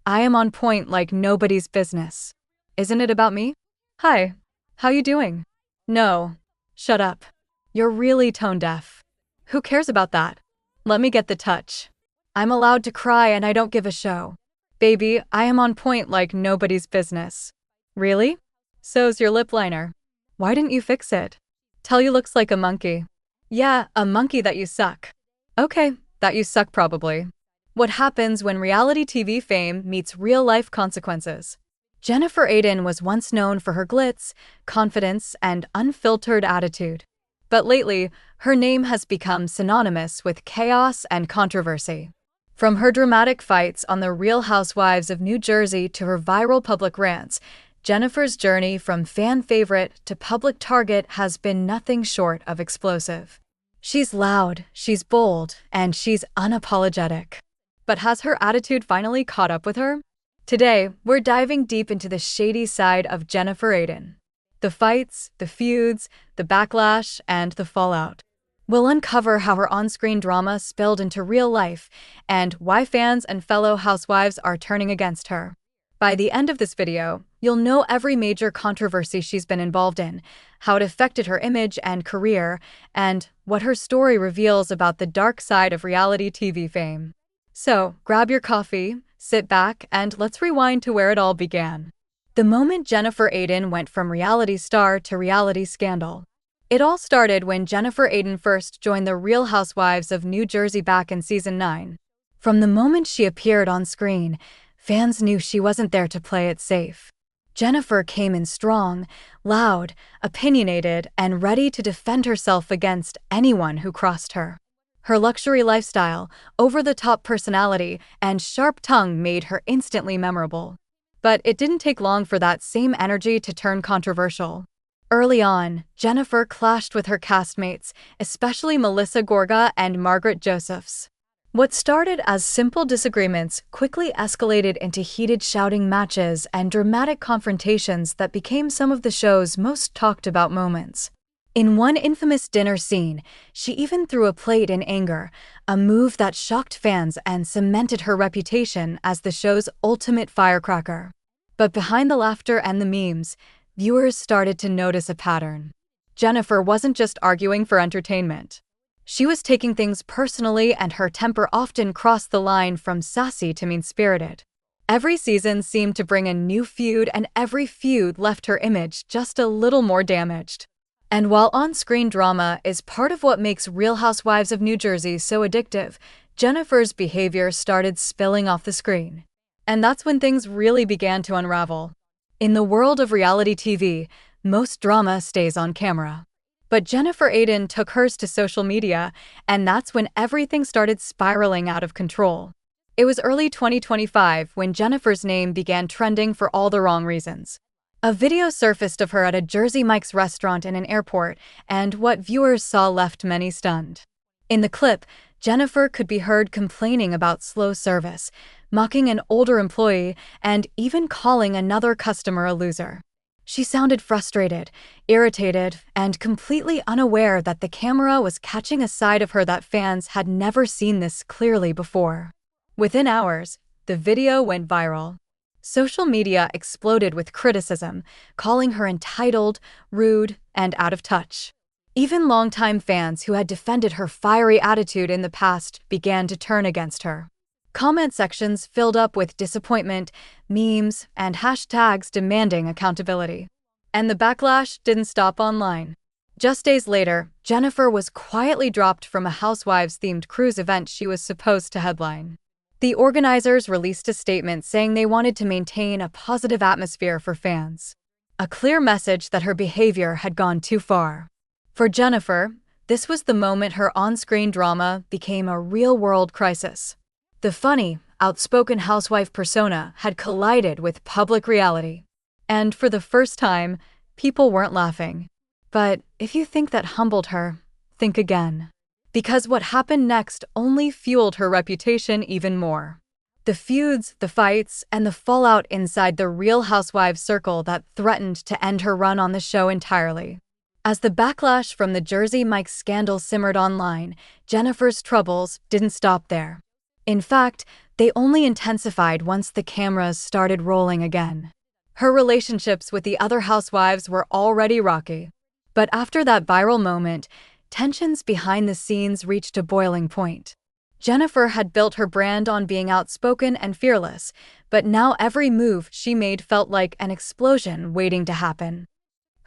I am on point like nobody's business. Isn't it about me? Hi. How you doing? No. Shut up. You're really tone deaf. Who cares about that? Let me get the touch. I'm allowed to cry and I don't give a show. Baby, I am on point like nobody's business. Really? So's your lip liner. Why didn't you fix it? Tell you looks like a monkey. Yeah, a monkey that you suck. Okay, that you suck probably. What happens when reality TV fame meets real-life consequences? Jennifer Aydin was once known for her glitz, confidence, and unfiltered attitude. But lately, her name has become synonymous with chaos and controversy. From her dramatic fights on The Real Housewives of New Jersey to her viral public rants, Jennifer's journey from fan favorite to public target has been nothing short of explosive. She's loud, she's bold, and she's unapologetic. But has her attitude finally caught up with her? Today, we're diving deep into the shady side of Jennifer Aydin. The fights, the feuds, the backlash, and the fallout. We'll uncover how her on-screen drama spilled into real life and why fans and fellow housewives are turning against her. By the end of this video, you'll know every major controversy she's been involved in, how it affected her image and career, and what her story reveals about the dark side of reality TV fame. So, grab your coffee, sit back, and let's rewind to where it all began. The moment Jennifer Aydin went from reality star to reality scandal. It all started when Jennifer Aydin first joined The Real Housewives of New Jersey back in season 9. From the moment she appeared on screen, fans knew she wasn't there to play it safe. Jennifer came in strong, loud, opinionated, and ready to defend herself against anyone who crossed her. Her luxury lifestyle, over-the-top personality, and sharp tongue made her instantly memorable. But it didn't take long for that same energy to turn controversial. Early on, Jennifer clashed with her castmates, especially Melissa Gorga and Margaret Josephs. What started as simple disagreements quickly escalated into heated shouting matches and dramatic confrontations that became some of the show's most talked about moments. In one infamous dinner scene, she even threw a plate in anger, a move that shocked fans and cemented her reputation as the show's ultimate firecracker. But behind the laughter and the memes, viewers started to notice a pattern. Jennifer wasn't just arguing for entertainment. She was taking things personally, and her temper often crossed the line from sassy to mean-spirited. Every season seemed to bring a new feud, and every feud left her image just a little more damaged. And while on-screen drama is part of what makes Real Housewives of New Jersey so addictive, Jennifer's behavior started spilling off the screen. And that's when things really began to unravel. In the world of reality TV, most drama stays on camera. But Jennifer Aydin took hers to social media, and that's when everything started spiraling out of control. It was early 2025 when Jennifer's name began trending for all the wrong reasons. A video surfaced of her at a Jersey Mike's restaurant in an airport, and what viewers saw left many stunned. In the clip, Jennifer could be heard complaining about slow service, mocking an older employee, and even calling another customer a loser. She sounded frustrated, irritated, and completely unaware that the camera was catching a side of her that fans had never seen this clearly before. Within hours, the video went viral. Social media exploded with criticism, calling her entitled, rude, and out of touch. Even longtime fans who had defended her fiery attitude in the past began to turn against her. Comment sections filled up with disappointment, memes, and hashtags demanding accountability. And the backlash didn't stop online. Just days later, Jennifer was quietly dropped from a Housewives-themed cruise event she was supposed to headline. The organizers released a statement saying they wanted to maintain a positive atmosphere for fans. A clear message that her behavior had gone too far. For Jennifer, this was the moment her on-screen drama became a real-world crisis. The funny, outspoken housewife persona had collided with public reality. And for the first time, people weren't laughing. But if you think that humbled her, think again. Because what happened next only fueled her reputation even more. The feuds, the fights, and the fallout inside the Real Housewives circle that threatened to end her run on the show entirely. As the backlash from the Jersey Mike scandal simmered online, Jennifer's troubles didn't stop there. In fact, They only intensified once the cameras started rolling again. Her relationships with the other housewives were already rocky. But after that viral moment, tensions behind the scenes reached a boiling point. Jennifer had built her brand on being outspoken and fearless, but now every move she made felt like an explosion waiting to happen.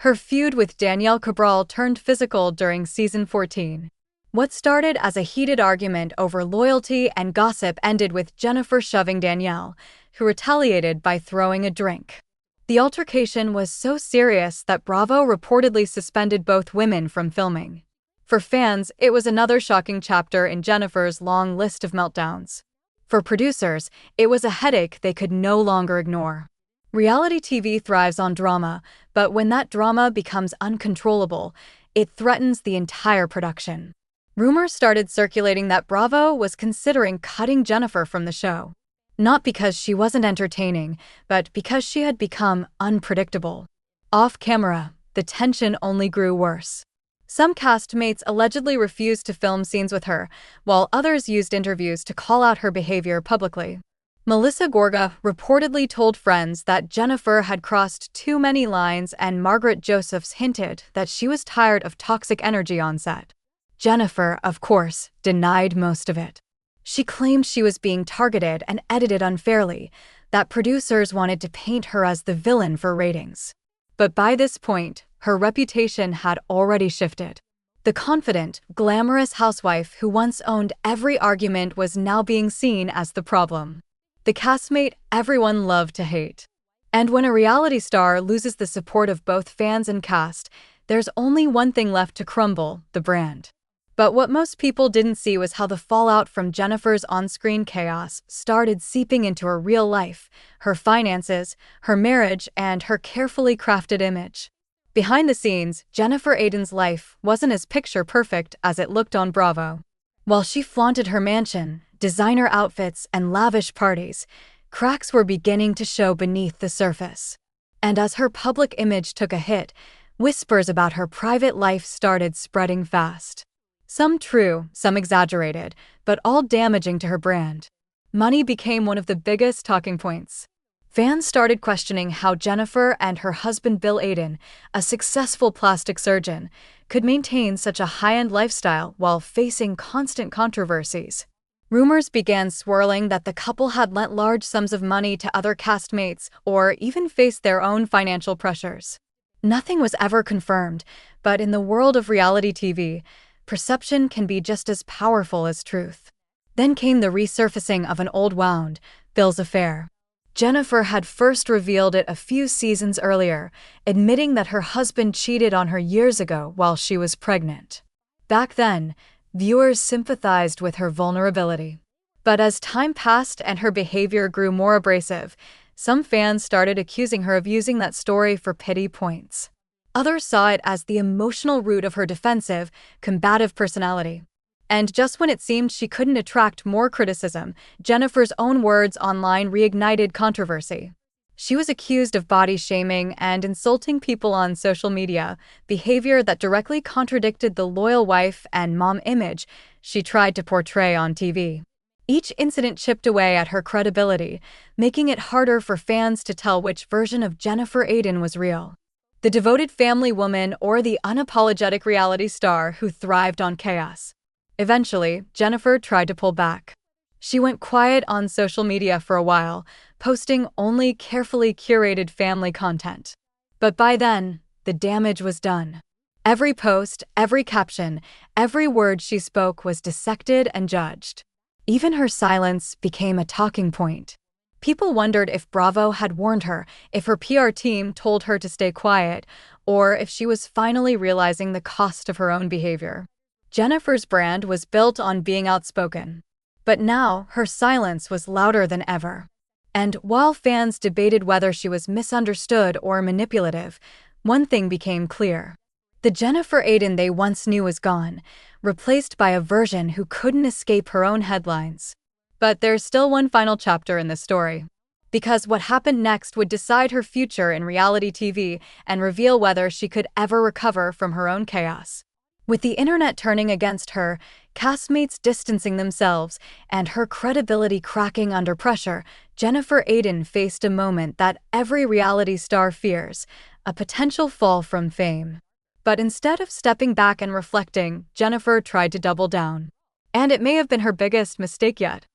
Her feud with Danielle Cabral turned physical during season 14. What started as a heated argument over loyalty and gossip ended with Jennifer shoving Danielle, who retaliated by throwing a drink. The altercation was so serious that Bravo reportedly suspended both women from filming. For fans, it was another shocking chapter in Jennifer's long list of meltdowns. For producers, it was a headache they could no longer ignore. Reality TV thrives on drama, but when that drama becomes uncontrollable, it threatens the entire production. Rumors started circulating that Bravo was considering cutting Jennifer from the show. Not because she wasn't entertaining, but because she had become unpredictable. Off camera, the tension only grew worse. Some castmates allegedly refused to film scenes with her, while others used interviews to call out her behavior publicly. Melissa Gorga reportedly told friends that Jennifer had crossed too many lines, and Margaret Josephs hinted that she was tired of toxic energy on set. Jennifer, of course, denied most of it. She claimed she was being targeted and edited unfairly, that producers wanted to paint her as the villain for ratings. But by this point, her reputation had already shifted. The confident, glamorous housewife who once owned every argument was now being seen as the problem. The castmate everyone loved to hate. And when a reality star loses the support of both fans and cast, there's only one thing left to crumble: the brand. But what most people didn't see was how the fallout from Jennifer's on-screen chaos started seeping into her real life, her finances, her marriage, and her carefully crafted image. Behind the scenes, Jennifer Aydin's life wasn't as picture-perfect as it looked on Bravo. While she flaunted her mansion, designer outfits, and lavish parties, cracks were beginning to show beneath the surface. And as her public image took a hit, whispers about her private life started spreading fast. Some true, some exaggerated, but all damaging to her brand. Money became one of the biggest talking points. Fans started questioning how Jennifer and her husband Bill Aydin, a successful plastic surgeon, could maintain such a high-end lifestyle while facing constant controversies. Rumors began swirling that the couple had lent large sums of money to other castmates or even faced their own financial pressures. Nothing was ever confirmed, but in the world of reality TV, perception can be just as powerful as truth. Then came the resurfacing of an old wound, Bill's affair. Jennifer had first revealed it a few seasons earlier, admitting that her husband cheated on her years ago while she was pregnant. Back then, viewers sympathized with her vulnerability. But as time passed and her behavior grew more abrasive, some fans started accusing her of using that story for pity points. Others saw it as the emotional root of her defensive, combative personality. And just when it seemed she couldn't attract more criticism, Jennifer's own words online reignited controversy. She was accused of body shaming and insulting people on social media, behavior that directly contradicted the loyal wife and mom image she tried to portray on TV. Each incident chipped away at her credibility, making it harder for fans to tell which version of Jennifer Aydin was real: the devoted family woman or the unapologetic reality star who thrived on chaos. Eventually, Jennifer tried to pull back. She went quiet on social media for a while, posting only carefully curated family content. But by then, the damage was done. Every post, every caption, every word she spoke was dissected and judged. Even her silence became a talking point. People wondered if Bravo had warned her, if her PR team told her to stay quiet, or if she was finally realizing the cost of her own behavior. Jennifer's brand was built on being outspoken. But now, her silence was louder than ever. And while fans debated whether she was misunderstood or manipulative, one thing became clear. The Jennifer Aydin they once knew was gone, replaced by a version who couldn't escape her own headlines. But there's still one final chapter in this story. Because what happened next would decide her future in reality TV and reveal whether she could ever recover from her own chaos. With the internet turning against her, castmates distancing themselves, and her credibility cracking under pressure, Jennifer Aydin faced a moment that every reality star fears, a potential fall from fame. But instead of stepping back and reflecting, Jennifer tried to double down. And it may have been her biggest mistake yet.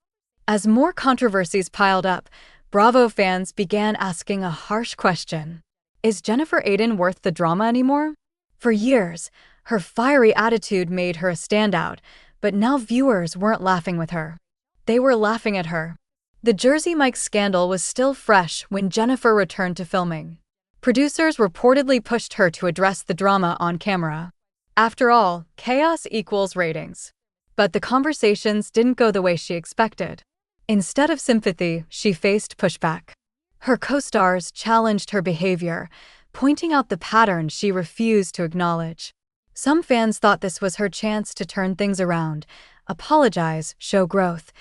As more controversies piled up, Bravo fans began asking a harsh question. Is Jennifer Aydin worth the drama anymore? For years, her fiery attitude made her a standout, but now viewers weren't laughing with her. They were laughing at her. The Jersey Mike scandal was still fresh when Jennifer returned to filming. Producers reportedly pushed her to address the drama on camera. After all, chaos equals ratings. But the conversations didn't go the way she expected. Instead of sympathy, she faced pushback. Her co-stars challenged her behavior, pointing out the patterns she refused to acknowledge. Some fans thought this was her chance to turn things around, apologize, show growth,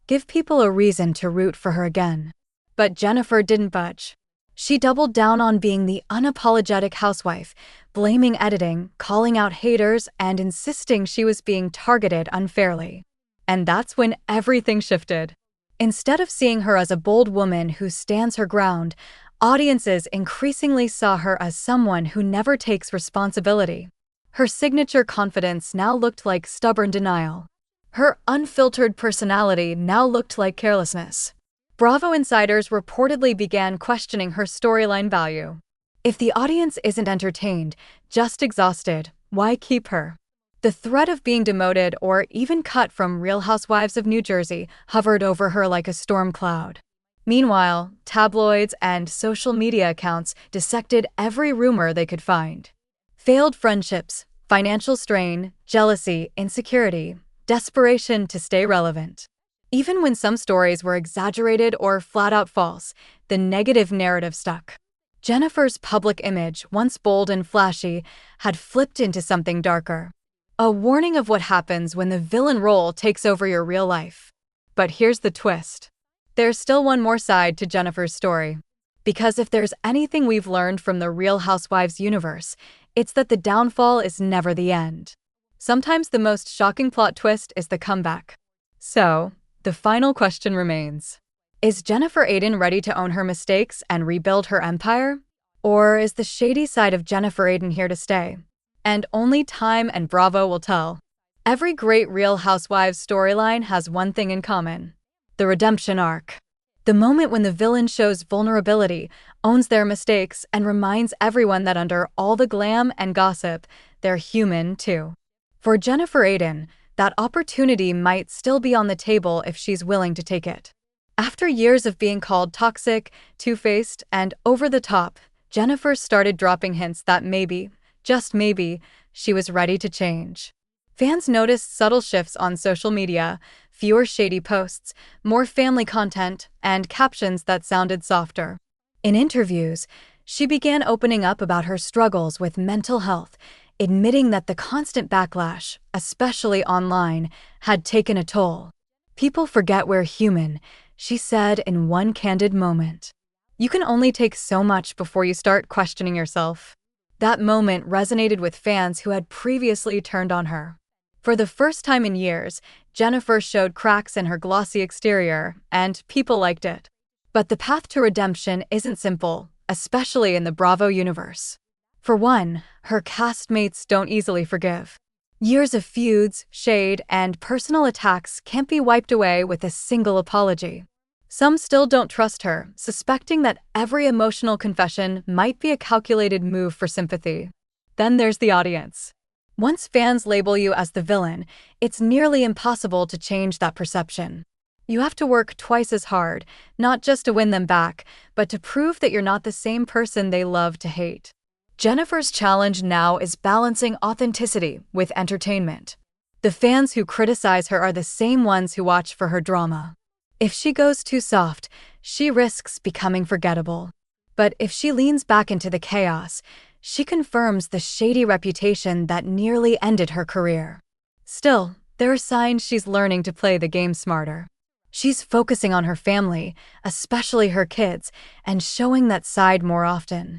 give people a reason to root for her again. But Jennifer didn't budge. She doubled down on being the unapologetic housewife, blaming editing, calling out haters, and insisting she was being targeted unfairly. And that's when everything shifted. Instead of seeing her as a bold woman who stands her ground, audiences increasingly saw her as someone who never takes responsibility. Her signature confidence now looked like stubborn denial. Her unfiltered personality now looked like carelessness. Bravo insiders reportedly began questioning her storyline value. If the audience isn't entertained, just exhausted, why keep her? The threat of being demoted or even cut from Real Housewives of New Jersey hovered over her like a storm cloud. Meanwhile, tabloids and social media accounts dissected every rumor they could find. Failed friendships, financial strain, jealousy, insecurity, desperation to stay relevant. Even when some stories were exaggerated or flat-out false, the negative narrative stuck. Jennifer's public image, once bold and flashy, had flipped into something darker. A warning of what happens when the villain role takes over your real life. But here's the twist. There's still one more side to Jennifer's story. Because if there's anything we've learned from the Real Housewives universe, it's that the downfall is never the end. Sometimes the most shocking plot twist is the comeback. So, the final question remains. Is Jennifer Aydin ready to own her mistakes and rebuild her empire? Or is the shady side of Jennifer Aydin here to stay? And only time and Bravo will tell. Every great Real Housewives storyline has one thing in common. The redemption arc. The moment when the villain shows vulnerability, owns their mistakes, and reminds everyone that under all the glam and gossip, they're human too. For Jennifer Aydin, that opportunity might still be on the table if she's willing to take it. After years of being called toxic, two-faced, and over the top, Jennifer started dropping hints that maybe, just maybe, she was ready to change. Fans noticed subtle shifts on social media, fewer shady posts, more family content, and captions that sounded softer. In interviews, she began opening up about her struggles with mental health, admitting that the constant backlash, especially online, had taken a toll. "People forget we're human," she said in one candid moment. You can only take so much before you start questioning yourself. That moment resonated with fans who had previously turned on her. For the first time in years, Jennifer showed cracks in her glossy exterior, and people liked it. But the path to redemption isn't simple, especially in the Bravo universe. For one, her castmates don't easily forgive. Years of feuds, shade, and personal attacks can't be wiped away with a single apology. Some still don't trust her, suspecting that every emotional confession might be a calculated move for sympathy. Then there's the audience. Once fans label you as the villain, it's nearly impossible to change that perception. You have to work twice as hard, not just to win them back, but to prove that you're not the same person they love to hate. Jennifer's challenge now is balancing authenticity with entertainment. The fans who criticize her are the same ones who watch for her drama. If she goes too soft, she risks becoming forgettable. But if she leans back into the chaos, she confirms the shady reputation that nearly ended her career. Still, there are signs she's learning to play the game smarter. She's focusing on her family, especially her kids, and showing that side more often.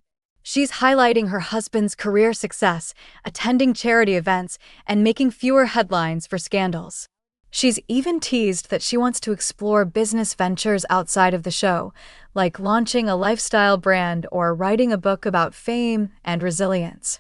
She's highlighting her husband's career success, attending charity events, and making fewer headlines for scandals. She's even teased that she wants to explore business ventures outside of the show, like launching a lifestyle brand or writing a book about fame and resilience.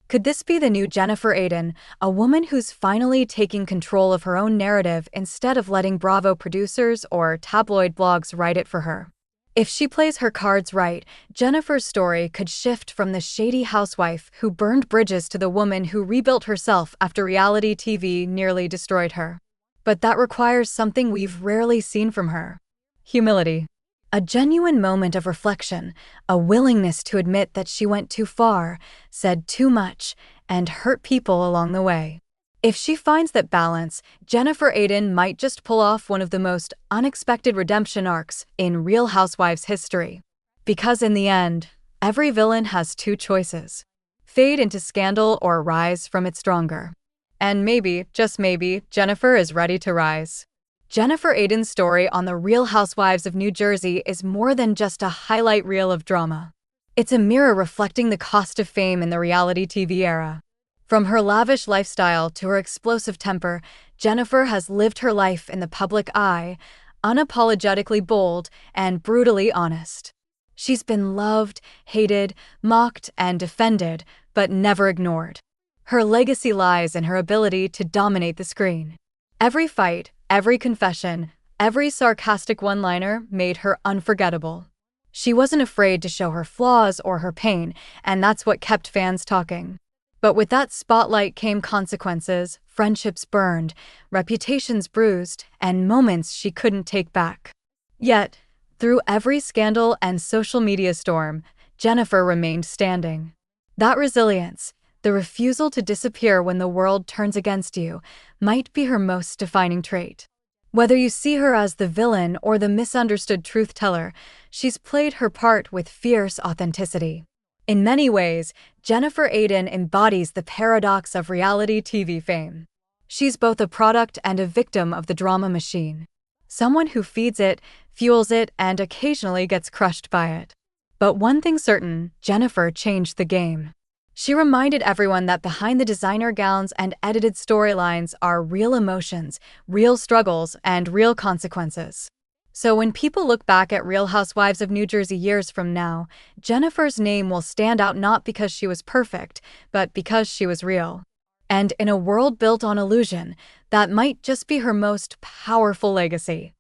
Could this be the new Jennifer Aydin, a woman who's finally taking control of her own narrative instead of letting Bravo producers or tabloid blogs write it for her? If she plays her cards right, Jennifer's story could shift from the shady housewife who burned bridges to the woman who rebuilt herself after reality TV nearly destroyed her. But that requires something we've rarely seen from her: humility. A genuine moment of reflection, a willingness to admit that she went too far, said too much, and hurt people along the way. If she finds that balance, Jennifer Aydin might just pull off one of the most unexpected redemption arcs in Real Housewives history. Because in the end, every villain has two choices: fade into scandal or rise from it stronger. And maybe, just maybe, Jennifer is ready to rise. Jennifer Aydin's story on the Real Housewives of New Jersey is more than just a highlight reel of drama. It's a mirror reflecting the cost of fame in the reality TV era. From her lavish lifestyle to her explosive temper, Jennifer has lived her life in the public eye, unapologetically bold and brutally honest. She's been loved, hated, mocked, and defended, but never ignored. Her legacy lies in her ability to dominate the screen. Every fight, every confession, every sarcastic one-liner made her unforgettable. She wasn't afraid to show her flaws or her pain, and that's what kept fans talking. But with that spotlight came consequences: friendships burned, reputations bruised, and moments she couldn't take back. Yet, through every scandal and social media storm, Jennifer remained standing. That resilience, the refusal to disappear when the world turns against you, might be her most defining trait. Whether you see her as the villain or the misunderstood truth-teller, she's played her part with fierce authenticity. In many ways, Jennifer Aydin embodies the paradox of reality TV fame. She's both a product and a victim of the drama machine. Someone who feeds it, fuels it, and occasionally gets crushed by it. But one thing's certain: Jennifer changed the game. She reminded everyone that behind the designer gowns and edited storylines are real emotions, real struggles, and real consequences. So when people look back at Real Housewives of New Jersey years from now, Jennifer's name will stand out not because she was perfect, but because she was real. And in a world built on illusion, that might just be her most powerful legacy.